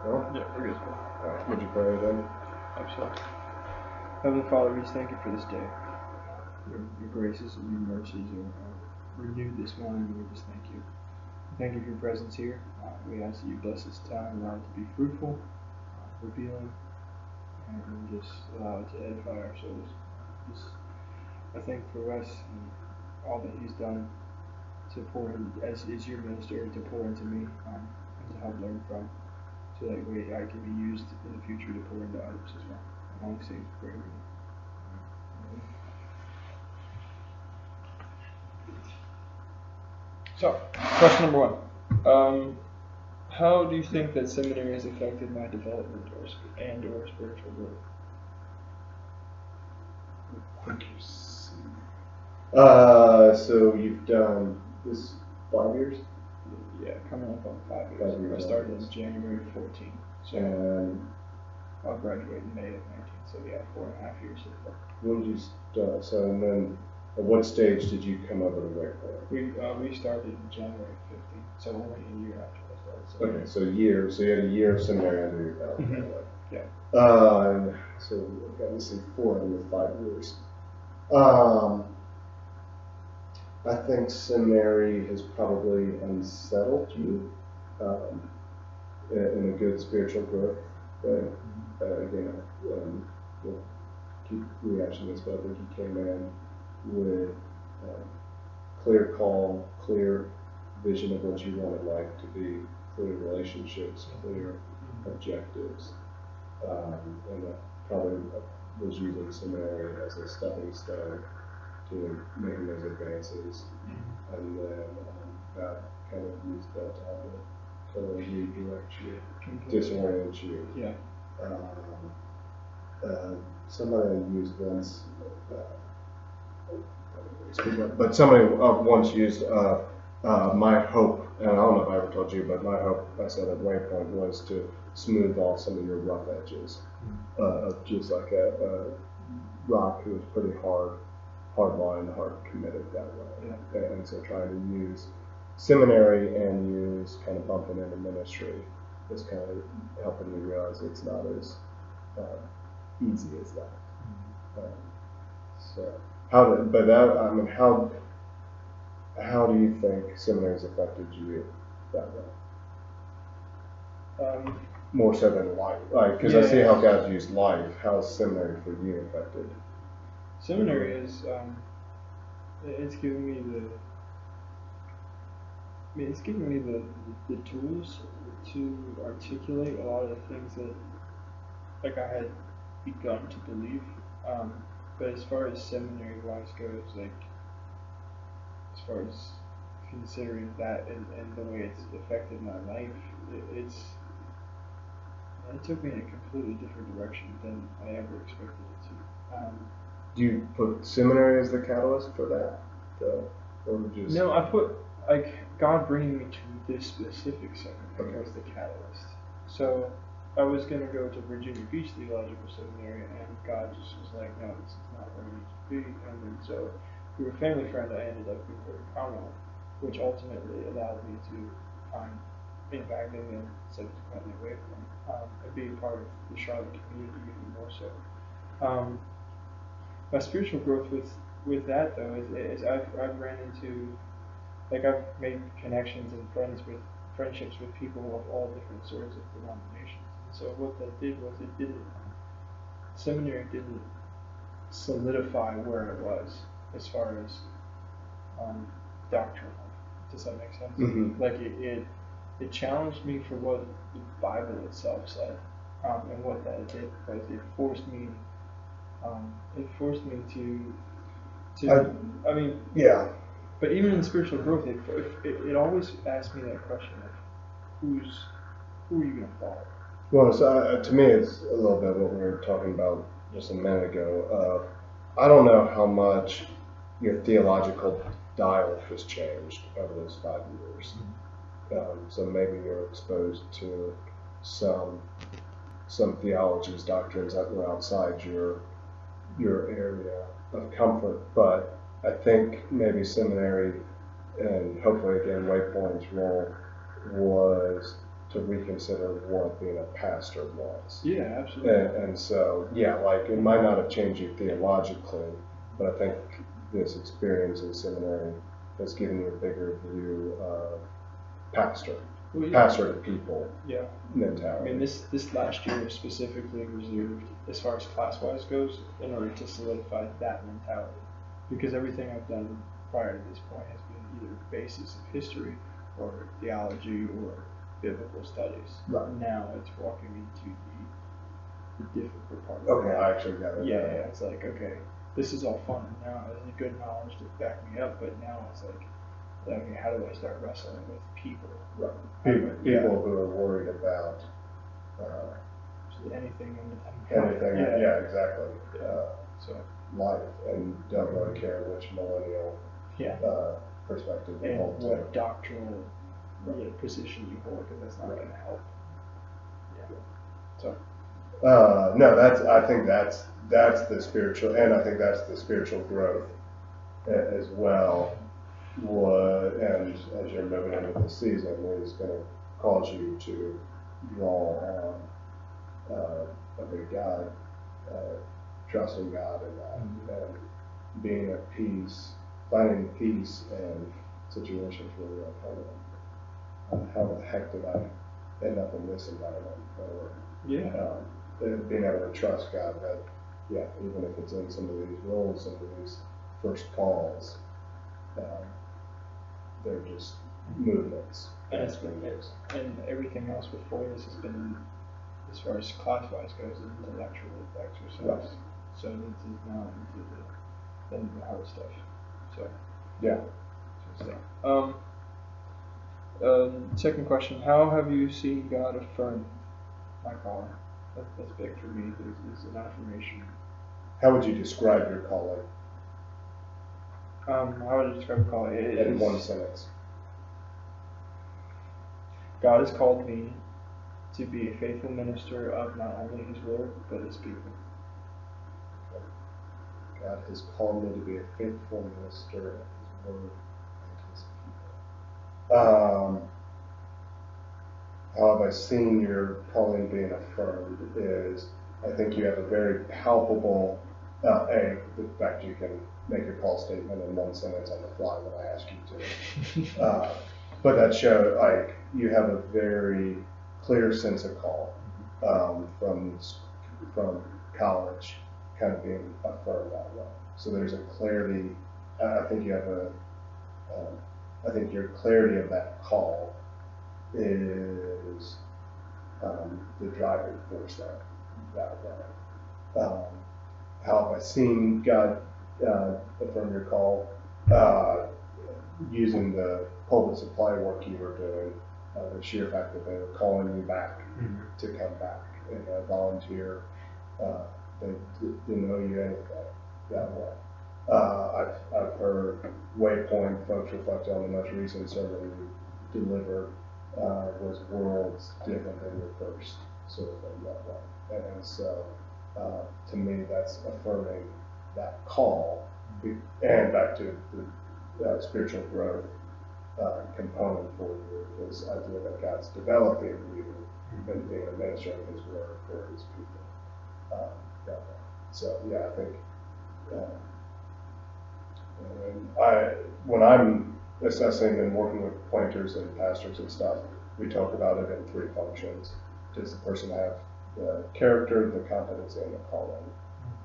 Well, Yeah, we're good. all right. Would you pray then? Absolutely. Heavenly Father, we just thank you for this day. Your graces and your mercies are renewed this morning, and we just thank you. Thank you for your presence here. We ask that you bless this time, allow it to be fruitful, revealing, and just allow it to edify our souls. Just, I thank for Wes and all that he's done to pour in, as is your minister, to pour into me and to help learn from, so that way I can be used in the future to pour into others as well. I only say for everyone. So, question number one. How do you think that seminary has affected my development or spiritual growth? So you've done this 5 years? Yeah, coming up on 5 years. 5 years. I started in January 14, so And I'll graduate in May of 19. So yeah, 4.5 years so far. when did you start? So and then, at what stage did you come over to Wake Forest? We started in January 15, so only a year after I started. So Okay, so a year. So you had a year of seminary under your belt. Mhm. Yeah. So I've got to say 4 out of 5 years. I think seminary has probably unsettled you in a good spiritual growth way. Again, we'll keep rehashing this, but I think you came in with clear call, clear vision of what you wanted life to be, clear relationships, clear objectives, and that probably was using seminary as a stepping stone to making those advances, and then that kind of used that time to redirect you, disorient you. Yeah. Somebody used once, but somebody once used my hope, and I don't know if I ever told you, but my hope, I said at Waypoint, was to smooth off some of your rough edges, of just like a rock who was pretty hard line, hard committed that way. Yeah. And so trying to use seminary and use kind of bumping into ministry is kind of helping you realize it's not as easy as that. So how do you think seminary has affected you that way? More so than life, like, because I see how God's used life. How's seminary for you affected? Seminary is, it's given me the tools to articulate a lot of the things that, like, I had begun to believe. But as far as seminary wise goes, like, as far as considering that and the way it's affected my life, it took me in a completely different direction than I ever expected it to. Do you put seminary as the catalyst for that? Or just... No, I put, like, God bringing me to this specific seminary was the catalyst. So I was going to go to Virginia Beach Theological Seminary, and God just was like, no, this is not where you need to be. And then so through a family friend, I ended up in Fort Carmel, which ultimately allowed me to find impacting and subsequently away from and being part of the Charlotte community even more so. My spiritual growth with that though is I've ran into, like, I've made connections and friendships with people of all different sorts of denominations. And so what that did was seminary didn't solidify where it was as far as doctrinal. Does that make sense? Mm-hmm. Like it challenged me for what the Bible itself said, and what that did was it forced me to I mean, yeah. But even in spiritual growth, it always asked me that question of who are you going to follow? Well, so, to me, it's a little bit what we were talking about just a minute ago. I don't know how much your theological dial has changed over those 5 years. So maybe you're exposed to some theologies, doctrines that were outside your area of comfort, but I think maybe seminary and hopefully again Waypoint's role was to reconsider what being a pastor was. Yeah, absolutely. And so, yeah, like it might not have changed you theologically, but I think this experience in seminary has given you a bigger view of pastor, pastor to people mentality. I mean, this last year was specifically reserved, as far as class-wise goes, in order to solidify that mentality. Because everything I've done prior to this point has been either basis of history or theology or biblical studies. Right. Now it's walking into the difficult part. Okay, I actually got it. Yeah, it's like, okay, this is all fun now. It's a good knowledge to back me up, but now it's like, okay, how do I start wrestling with people? Right. People who are worried about anything. Anything. Yeah, exactly. So life, and don't really care which millennial perspective you and hold to. what doctrinal position you hold, because that's not going to help. Yeah. So. No, I think that's the spiritual, and I think that's the spiritual growth as well. And as you're moving into the season, is going to cause you to draw on a big God, trusting God in that, and being at peace, finding peace in situations where you're like, how the heck did I end up in this environment? Or, being able to trust God that, even if it's in some of these roles, some of these first calls, they're just movements. And it's been mixed. And everything else before this has been, as far as class-wise goes, intellectual exercise. Right. So this is now into the hard stuff. So. Yeah. Second question: how have you seen God affirm my calling? That's big for me. There's an affirmation. How would you describe your calling? How would I describe calling? In one sentence. God has called me to be a faithful minister of not only His word but His people. God has called me to be a faithful minister of His word and His people. How have I seen your calling being affirmed is, I think you have a very palpable, the fact you can make your call statement in one sentence on the fly when I ask you to. But that shows, like, you have a very clear sense of call from college kind of being affirmed that way. So there's a clarity, I think you have I think your clarity of that call is the driving force that way. How have I seen God affirm your call? Using the pulpit supply work you were doing, the sheer fact that they were calling you back to come back and volunteer. They didn't owe you anything that way. I've heard Waypoint folks reflect on the most recent sermon you delivered was worlds different than your first sort of thing that way. And so to me that's affirming that call. And back to the spiritual growth component for you, this idea that God's developing you and being a minister of His word for His people. So I think when I'm assessing and working with planters and pastors and stuff, we talk about it in three functions. Does the person have the character, the competency, and the calling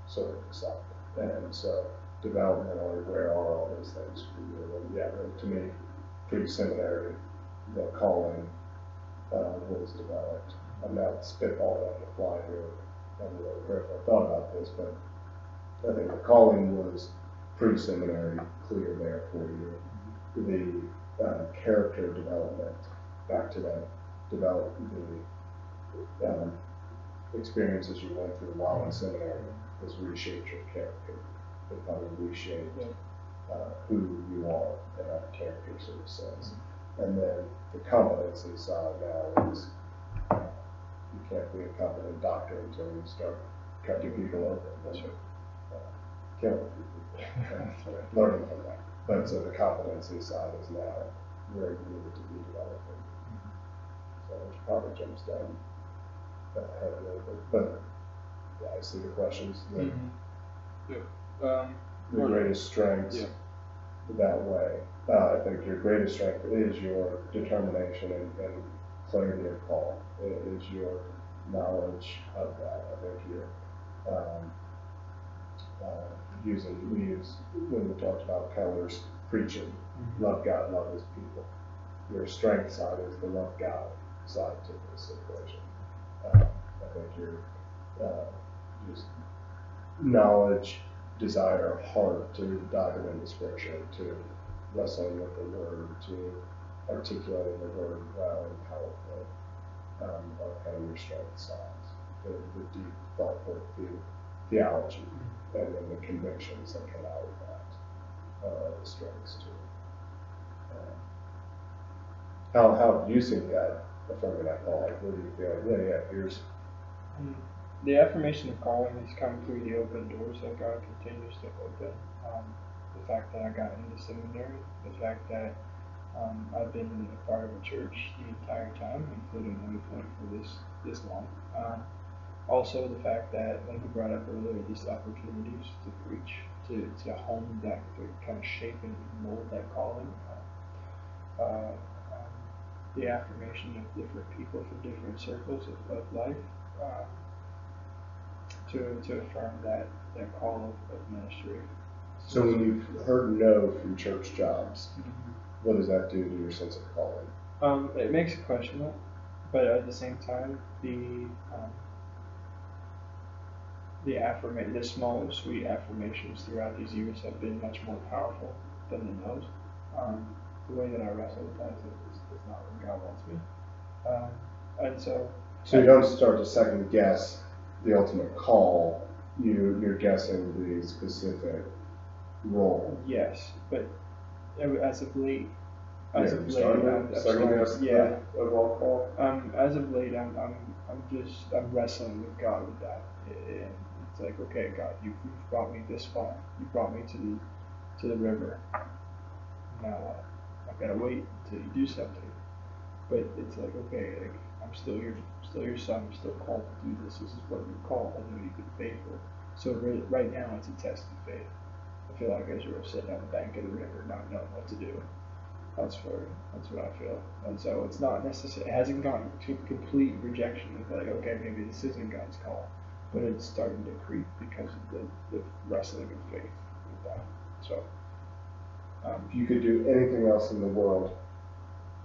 sort of decide? And so developmentally, where are all those things for you? And to me, pre-seminary, the calling was developed. I'm not spitballing on the fly here. I don't really care if I thought about this, but I think the calling was pre-seminary, clear there for you. The character development, back to that, develop the experiences you went through while in seminary has reshaped your character. It kind of reshaped who you are in that character sort of sense. And then the competency side now is you can't be a competent doctor until you start cutting people open. That's right. Killing people. Learning from that. But so the competency side is now where you need to be developing. which probably jumps down ahead a little bit. But yeah, I see the questions. The greatest strengths that way. I think your greatest strength is your determination and clarity of call. It is your knowledge of that. I think you're when we talked about Keller's preaching, love God, love his people. Your strength side is the love God side to this equation. I think your just knowledge, desire, heart to dive into Scripture, to wrestling with the Word, to articulating the Word well and powerfully, are kind of your strength sides. The deep, thoughtful theology and then the convictions that come out of that are the strengths too. How have you seen that affirming that call? What do you feel? Here's the affirmation of calling has come through the open doors that God continues to open. The fact that I got into seminary, the fact that I've been a part of a church the entire time, including when we went for this long. Also, the fact that, like we brought up earlier, these opportunities to preach, to hone that, to kind of shape and mold that calling. The affirmation of different people from different circles of life to affirm that call of ministry. So when you've heard no from church jobs, what does that do to your sense of calling? It makes you question it, but at the same time, the small and sweet affirmations throughout these years have been much more powerful than the no's. The way that I wrestle with that is not where God wants me. And so you don't start to second guess the ultimate call, you're guessing the specific role. Yes, but as of late, I'm wrestling with God with that. And it's like, okay, God, you've brought me this far. You brought me to the river. Now what? I've got to wait until you do something. But it's like, okay, like I'm still your son. I'm still called to do this. This is what you're called. I know you've been faithful. So right now, it's a test of faith. I feel like Israel sitting on the bank of the river, not knowing what to do. That's what I feel. And so it's not necessary. It hasn't gone to complete rejection of like, okay, maybe this isn't God's call, but it's starting to creep because of the wrestling of faith with that. So, if you could do anything else in the world,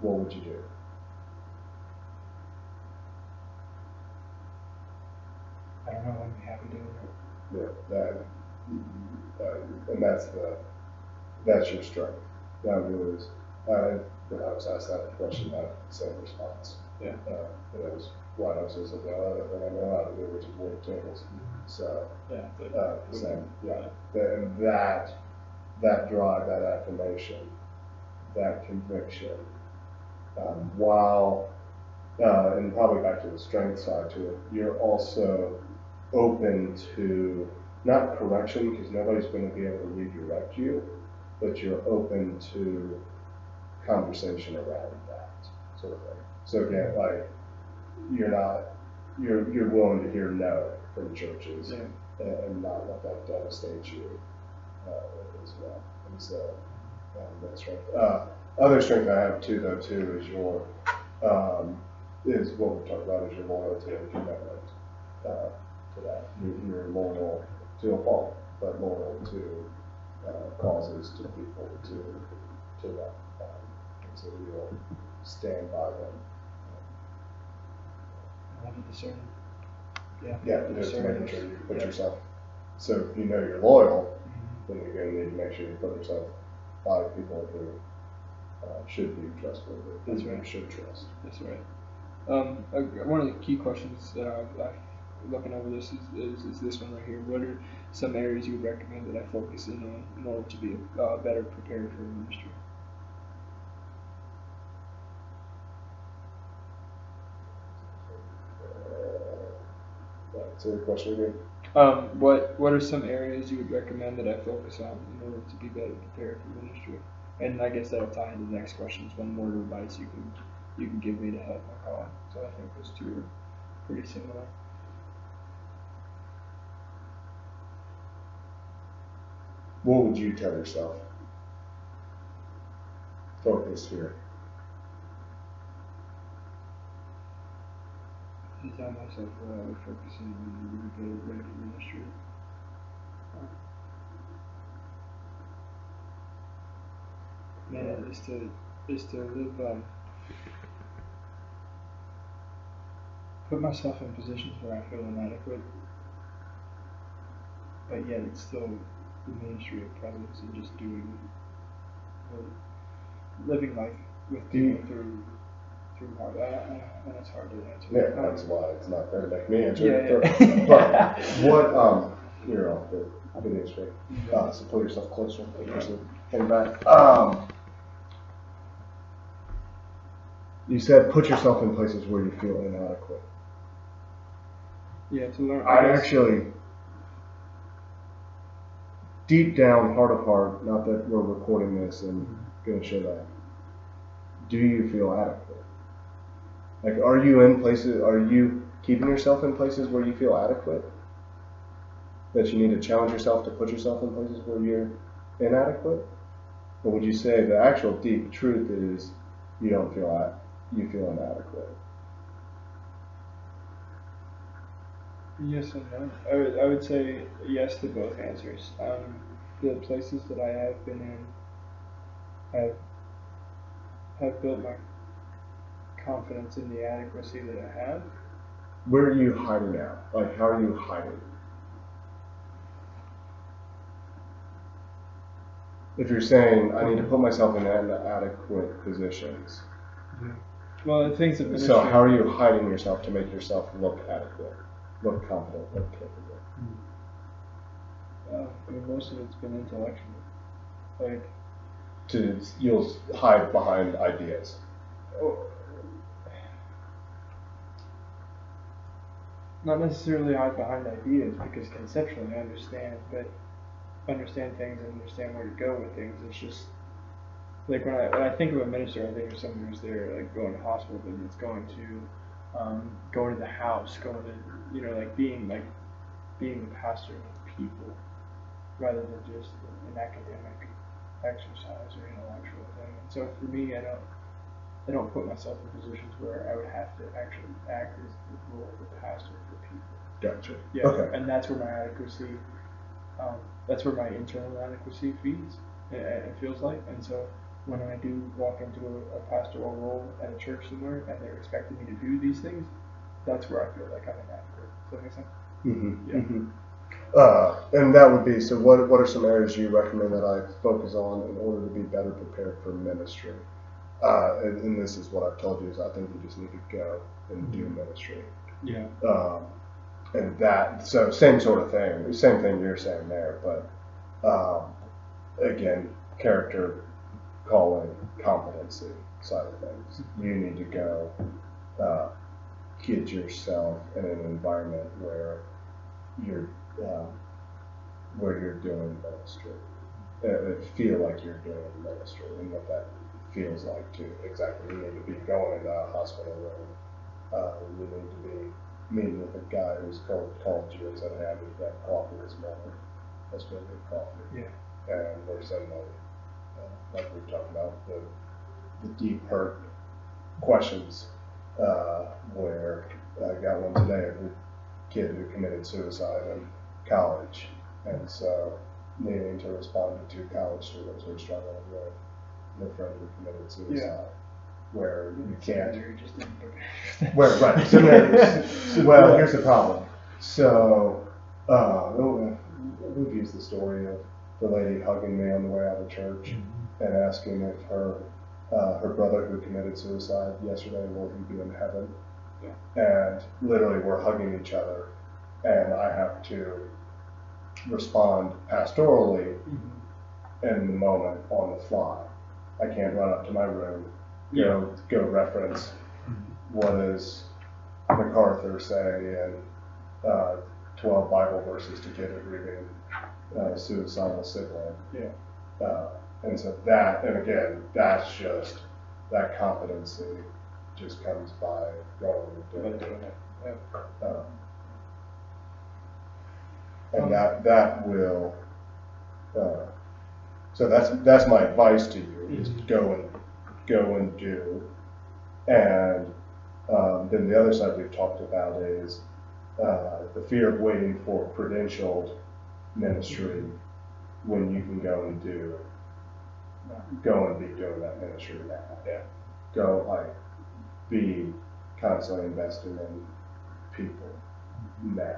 what would you do? I don't know. I'd be happy doing it. Yeah, and that's your strength. That was when I was asked that question, I had the same response. Yeah. It was White House was like, well, the thing I know how to do, which is wait tables. So same. Yeah. And that drive, that affirmation, that conviction, while and probably back to the strength side to it, you're also open to not correction because nobody's going to be able to redirect you, but you're open to conversation around that sort of thing. So again, like you're willing to hear no from churches and not let that devastate you as well. And so that strength. Other strength I have too is your is what we've talked about is your loyalty and commitment to that. You're loyal to a fault, but loyal to causes, to people, to that. And so you'll stand by them. I have to discern. Just making sure you put yourself. So if you know you're loyal, then you're going to need to make sure you put yourself by people who should be trustworthy. That's right. You should trust. That's right. One of the key questions that I'm looking over this is this one right here. What are some areas you would recommend that I focus in on in order to be better prepared for ministry? Say the question again. What are some areas you would recommend that I focus on in order to be better prepared for ministry? And I guess that'll tie into the next question. Is one word or advice you can you can give me to help my calling. So I think those two are pretty similar. What would you tell yourself? Focus here. I tell myself that I would focus on the regular ministry. Man, is to live, put myself in positions where I feel inadequate, but yet it's still the ministry of presence and just doing, living life with people through hard, and it's hard to answer. Yeah, that's why it's not fair to make me answer. Yeah. But what, you're off the video screen. So pull yourself closer. Hang back. You said put yourself in places where you feel inadequate. Yeah, to learn. I actually, deep down, heart of heart, not that we're recording this and going to show that, do you feel adequate? Like, are you keeping yourself in places where you feel adequate? That you need to challenge yourself to put yourself in places where you're inadequate? Or would you say the actual deep truth is you feel inadequate? Yes and no. I would say yes to both answers. The places that I have been in have built my confidence in the adequacy that I have. Where are you hiding now? Like, how are you hiding? If you're saying, I need to put myself in inadequate positions. Well, the things that So how are you hiding yourself to make yourself look adequate, look confident, look capable? I mean, most of it's been intellectual. Like, You'll hide behind ideas. Not necessarily hide behind ideas, because conceptually I understand things and understand where to go with things. It's just like when I think of a minister, I think of someone who's there, like going to hospital visits, going to the house, going to like being the pastor of people, rather than just an academic exercise or intellectual thing. And so for me, I don't put myself in positions where I would have to actually act as the role of a pastor for people. Gotcha. Yeah. Okay. And that's where my adequacy, that's where my internal adequacy feeds. It feels like. And so when I do walk into a pastoral role at a church somewhere and they're expecting me to do these things, that's where I feel like I'm inadequate. Does that make sense? Mm-hmm. Yeah. Mm-hmm. And that would be, so what are some areas you recommend that I focus on in order to be better prepared for ministry? And this is what I've told you, is I think you just need to go and do ministry. Yeah. And that, so same sort of thing, same thing you're saying there, but again, character, calling, competency side of things. You need to go get yourself in an environment where you're doing ministry. Feel like you're doing ministry, and what that feels like too. Exactly. You need to be going into a hospital room. You need to be meeting with a guy who's called you and said, "Hey, I need that coffee this morning. Let's go get coffee." Yeah. And we're suddenly, like we've talked about, the deep hurt questions, where I got one today of a kid who committed suicide in college, and so needing to respond to 2 college students who are struggling with their friend who committed suicide. Where you can't. Where, right. So well, here's the problem. So, we've used the story of the lady hugging me on the way out of church and asking if her brother who committed suicide yesterday, will he be in heaven? Yeah. And literally we're hugging each other, and I have to respond pastorally in the moment on the fly. I can't run up to my room, go reference what does MacArthur say and 12 Bible verses to get a grieving suicidal sibling. Yeah. And so that, and again, that's just that competency just comes by going and doing it. Yeah. And that will. So that's my advice to you: is go and do. And then the other side we've talked about is the fear of waiting for credentialed ministry when you can go and be doing that ministry now. Yeah. Go be constantly investing in people now.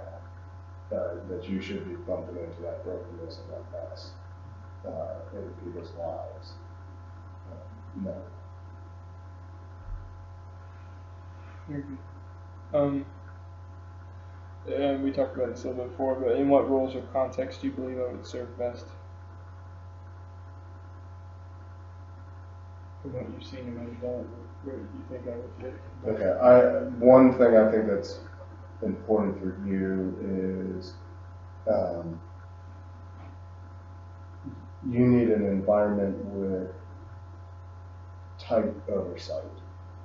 That you should be bumping into that brokenness and that mess in people's lives. No. Very good. And we talked about this a little bit before, but in what roles or contexts do you believe I would serve best? From what you've seen in my development, where do you think I would fit? Okay. One thing I think that's important for you is you need an environment with tight oversight.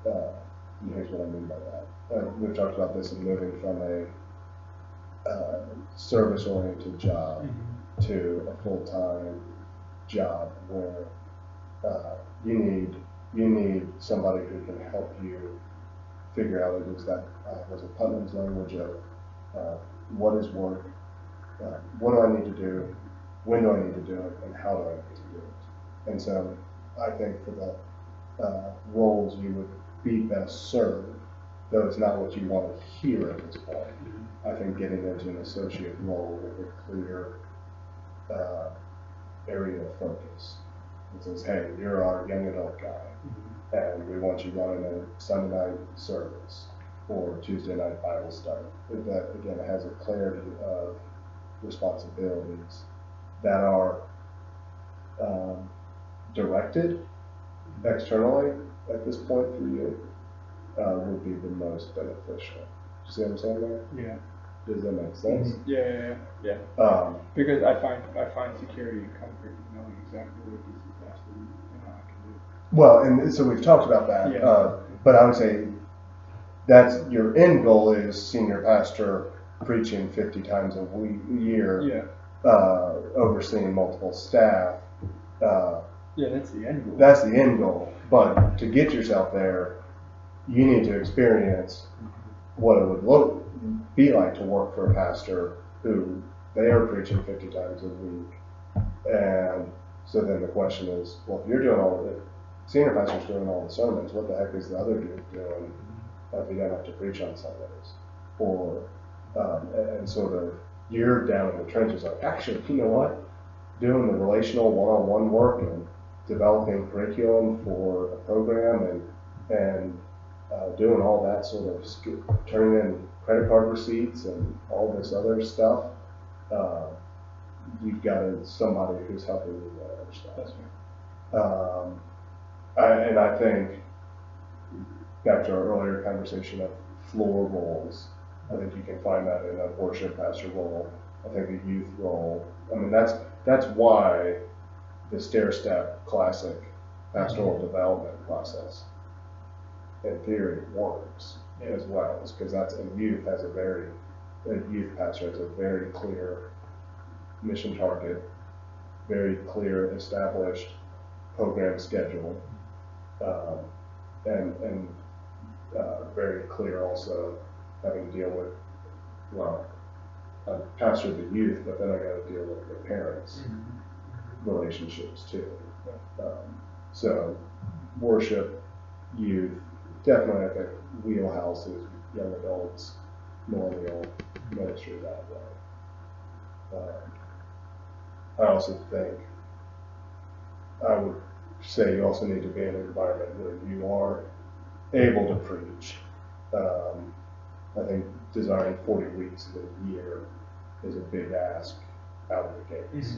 And here's what I mean by that. We've talked about this in moving from a service-oriented job to a full-time job where you need somebody who can help you figure out was it Putnam's language of what is work, what do I need to do, when do I need to do it, and how do I need to do it. And so I think for the roles you would be best served, though it's not what you want to hear at this point, I think getting into an associate role with a clear area of focus. It says, hey, you're our young adult guy, and we want you running a Sunday night service or Tuesday night Bible study. That, again, has a clarity of responsibilities that are directed externally at this point for you would be the most beneficial. You see what I'm saying there? Yeah. Does that make sense? Yeah. Because I find security and comfort in knowing exactly what DC pastor and how I can do. Well, and so we've talked about that. Yeah. But I would say that's your end goal is senior pastor preaching 50 times a year. Yeah. Overseeing multiple staff. Yeah, that's the end goal. That's the end goal. But to get yourself there, you need to experience what it would be like to work for a pastor who they are preaching 50 times a week. And so then the question is, well, if you're doing all of it, senior pastor's doing all the sermons, what the heck is the other dude doing if he doesn't have to preach on Sundays? Or, and sort of, you're down in the trenches like, actually, you know what? Doing the relational one-on-one work and developing curriculum for a program and doing all that sort of turning in credit card receipts and all this other stuff, you've got somebody who's helping you with that other stuff. That's right. And I think, back to our earlier conversation of floor roles, I think you can find that in a worship pastor role. I think a youth role. I mean, that's why the stair-step classic pastoral development process, in theory, works as well. Is because a youth pastor has a very clear mission target, very clear established program schedule, and very clear also having to deal with, well, I pastor the youth, but then I got to deal with the parents' relationships too. So worship, youth, definitely I think wheelhouse is young adults, millennial ministry that way. I also think I would say you also need to be in an environment where you are able to preach. I think designing 40 weeks in a year is a big ask out of the gates.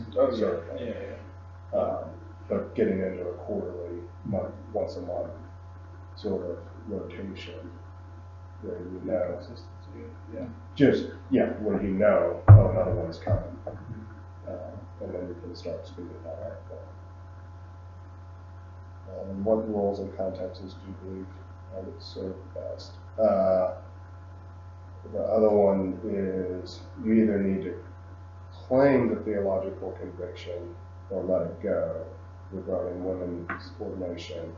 But getting into a quarterly, once a month sort of rotation where you know, where you know, oh, another one's coming. And then you can start speaking about that. What roles and contexts do you believe I would serve best. The other one is you either need to claim the theological conviction or let it go regarding women's ordination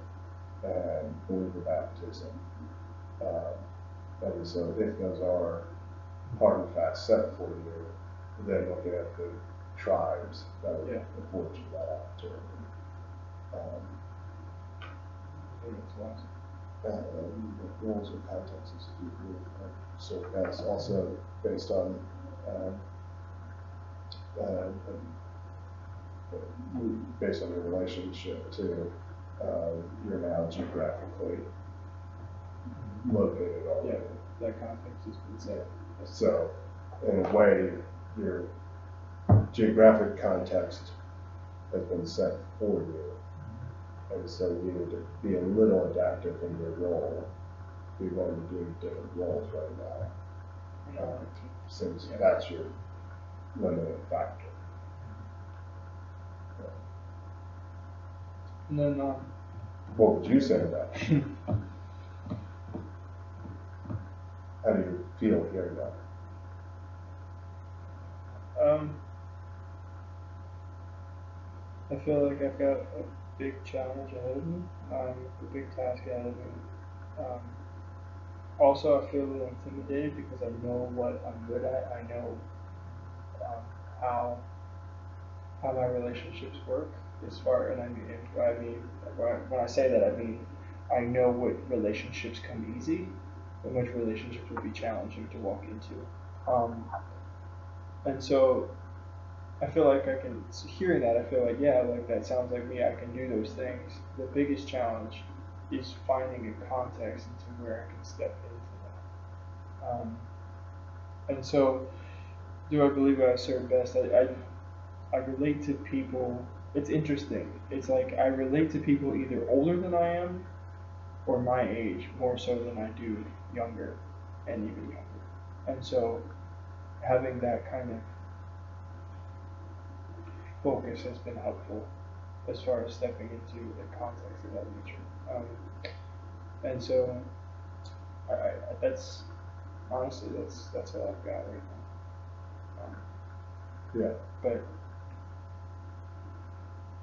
and believer baptism. And so if those are hard and fast set for you, then looking at the tribes that would afford you that opportunity. Rules or contexts so that's also based on your relationship to you're now geographically located already. Yeah, that context has been set. So, in a way, your geographic context has been set for you. And so you need to be a little adaptive in your role. You're going to do different roles right now, since that's your limiting factor. And then, what would you say to that? How do you feel hearing that? I feel like I've got a big challenge ahead of me, a big task ahead of me. Also, I feel a little intimidated because I know what I'm good at. I know how my relationships work. As far, and when I say that, I mean I know what relationships come easy, and which relationships would be challenging to walk into. And so I feel like hearing that, I feel like, yeah, like that sounds like me, I can do those things. The biggest challenge is finding a context into where I can step into that. And so, do I believe I serve best? I relate to people, it's interesting. It's like I relate to people either older than I am or my age more so than I do younger and even younger. And so, having that kind of focus has been helpful as far as stepping into the context of that nature. And so, that's honestly that's all I've got right now. Yeah.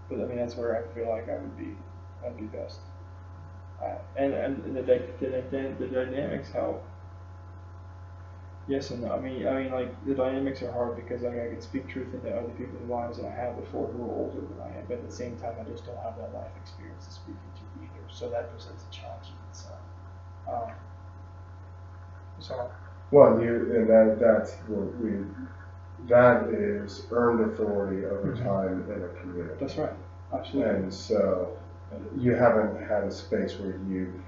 But I mean that's where I feel like I'd be best. And the dynamics help. Yes and no. I mean, like the dynamics are hard because I can speak truth into other people's lives that I have before who are older than I am, but at the same time, I just don't have that life experience to speak into either. So that presents a challenge in itself. Well, that is earned authority over time in a community. That's right. Absolutely. And so you haven't had a space where you've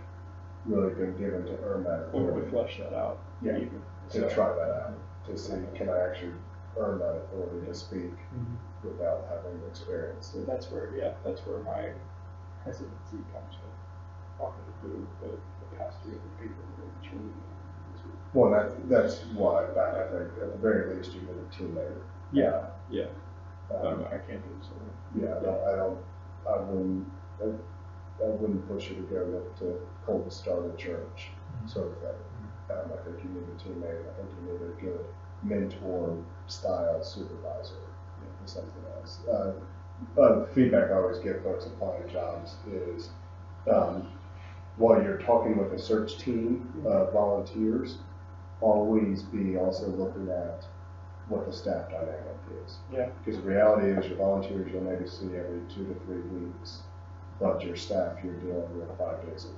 really been given to earn that authority. Or to flesh that out. Yeah. To try that out, to see can I actually earn that authority to speak without having experienced it. That's where my hesitancy comes from. Talking to the pastor and the people who are truly. Well, that's why I think at the very least you need a teammate. Yeah. I can't do this alone. I wouldn't push you to go to cold start a church sort of thing. I think you need a teammate. I think you need a good mentor style supervisor or something else. The feedback I always give folks applying jobs is while you're talking with a search team of volunteers, always be also looking at what the staff dynamic is. Yeah. Because the reality is your volunteers you'll maybe see every 2 to 3 weeks, but your staff you're dealing with 5 days a week.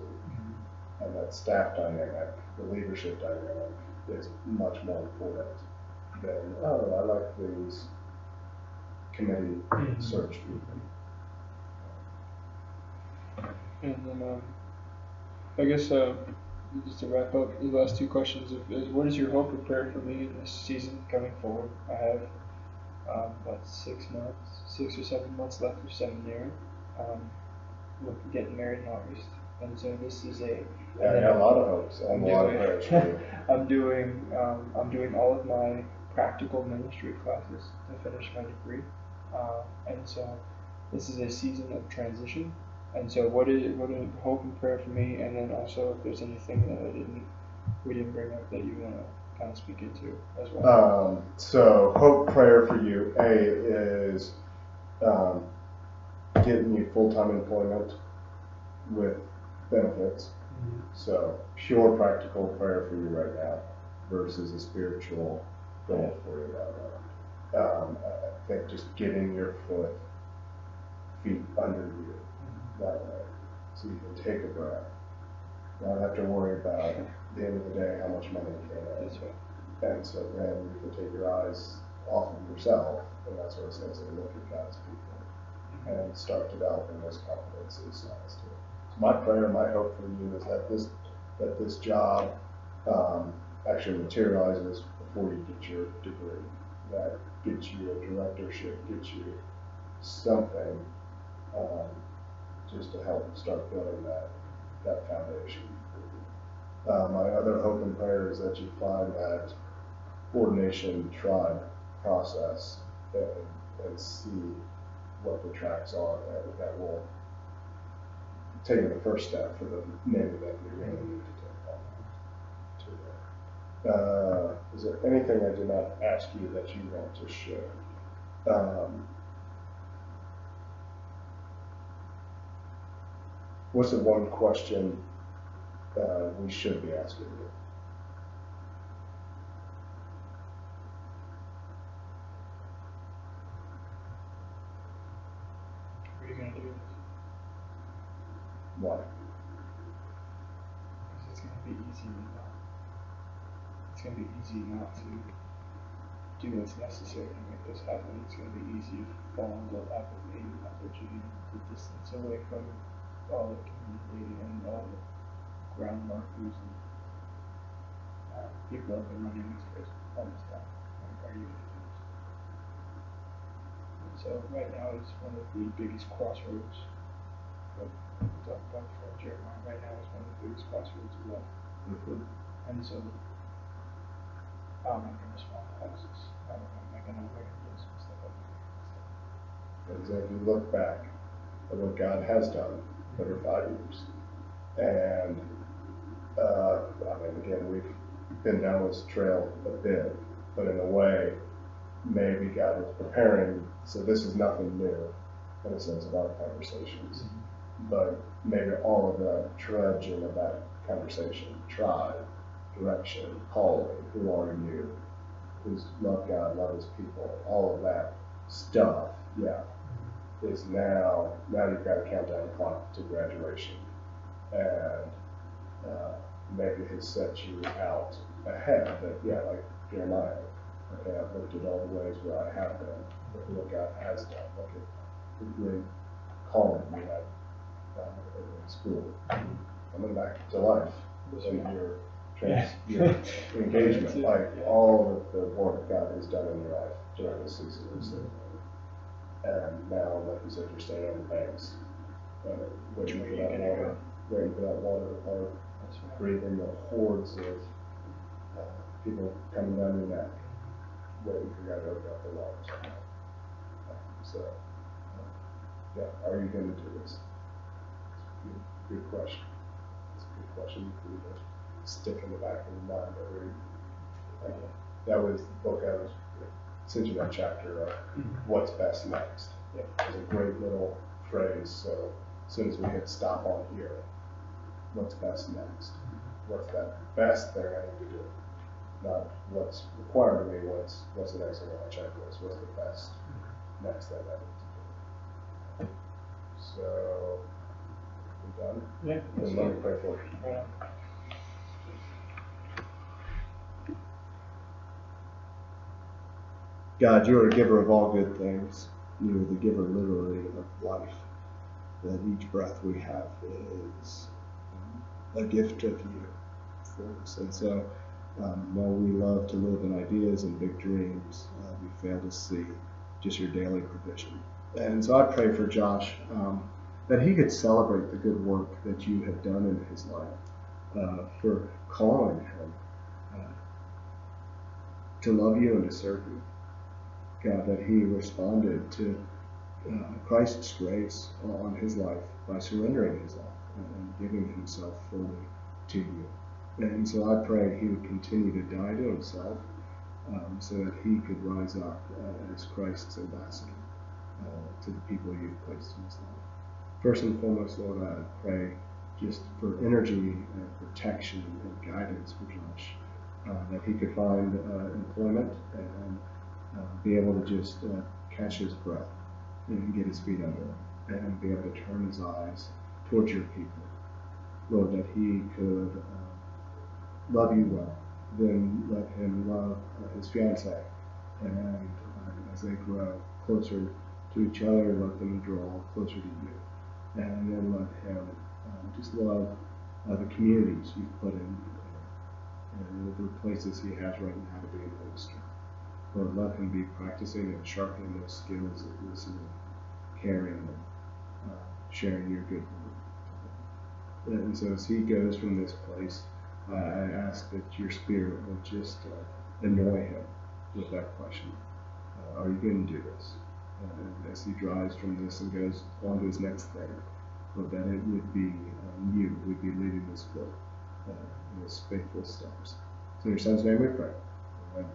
And that staff dynamic, the leadership dynamic, is much more important than, I like these committee search people. And then, I guess, just to wrap up, the last 2 questions is what is your hope or prayer for me in this season coming forward? I have, 6 or 7 months left of seminary. Getting married in August. And so this is I got a lot of hopes and a lot of prayers for you. I'm doing all of my practical ministry classes to finish my degree, and so this is a season of transition. And so what is hope and prayer for me, and then also if there's anything that we didn't bring up that you want to kind of speak into as well. So hope, prayer for you. A is getting you full-time employment with benefits. Mm-hmm. So pure practical prayer for you right now versus a spiritual goal for you right now. I think just getting your feet under you that way, so you can take a breath, not have to worry about at the end of the day how much money you can earn. And so then you can take your eyes off of yourself, and that's what it says, and look at God's people, and start developing those competencies sides to it. So my prayer, my hope for you is that this job actually materializes before you get your degree, that gets you a directorship, gets you something just to help start building that foundation. My other hope and prayer is that you find that ordination tribe process and see what the tracks are that will take the first step for the many that you're going to need to take on to that. Is there anything I did not ask you that you want to share? What's the one question we should be asking you? What are you going to do with this? Why? Because it's going to be easy not to do what's necessary to make this happen. It's going to be easy to fall into apathy, lethargy, to distance away from all the community and all the groundwork and people have been running this place all this time. Are you going to do this? And so right now is one of the biggest crossroads. We talked about before Jeremiah. Right now is one of the biggest crossroads of life. Mm-hmm. And so how am I going to respond to this? How am I going to do some stuff like that? As if you look back at what God has done over 5 years, and again, we've been down this trail a bit, but in a way, maybe God was preparing, so this is nothing new in a sense of our conversations, but maybe all of the trudging of that conversation, tribe, direction, calling, who are you, who's love God, love his people, all of that stuff, is now you've got a countdown clock to graduation, and maybe has set you out ahead, that like Jeremiah, okay, I've looked at all the ways where I have been, look at what God has done, look at the great calling you had in school, coming back to life, your engagement, like all of the work God has done in your life during this season of slavery. And now, like you said, you're standing on the banks, waiting for that water to part, breathing the hordes of people coming down your neck, waiting for God to open up the waters. Are you going to do this? It's a good question. It's a good question for you to stick in the back of your mind. That was the book I was sent you that chapter of what's best next. It's a great little phrase. So as soon as we hit stop on here, what's best next? What's that best thing I need to do? Not what's required of me, what's the next thing on my checklist? What's the best next thing I need to do? So, we done? Yeah. Then let me pray for you. God, you are a giver of all good things. You are the giver, literally, of life. That each breath we have is a gift of you for us. And so, while we love to live in ideas and big dreams, we fail to see just your daily provision. And so I pray for Josh, that he could celebrate the good work that you have done in his life, for calling him to love you and to serve you. God, that he responded to Christ's grace on his life by surrendering his life and giving himself fully to you. And so I pray he would continue to die to himself so that he could rise up as Christ's ambassador to the people you've placed in his life. First and foremost, Lord, I pray just for energy and protection and guidance for Josh, that he could find employment and be able to just catch his breath and get his feet under him and be able to turn his eyes towards your people. Lord, that he could love you well, then let him love his fiancée, and as they grow closer to each other, let them draw closer to you, and then let him just love the communities you've put in and the places he has right now to be a minister. Lord, let him be practicing and sharpening those skills of listening, caring, and sharing your good word. And so as he goes from this place, I ask that your Spirit will just annoy him with that question. Are you going to do this? And as he drives from this and goes on to his next thing, Lord, that it would be you who would be leading his foot in his faithful steps. So in your Son's name we pray. Amen.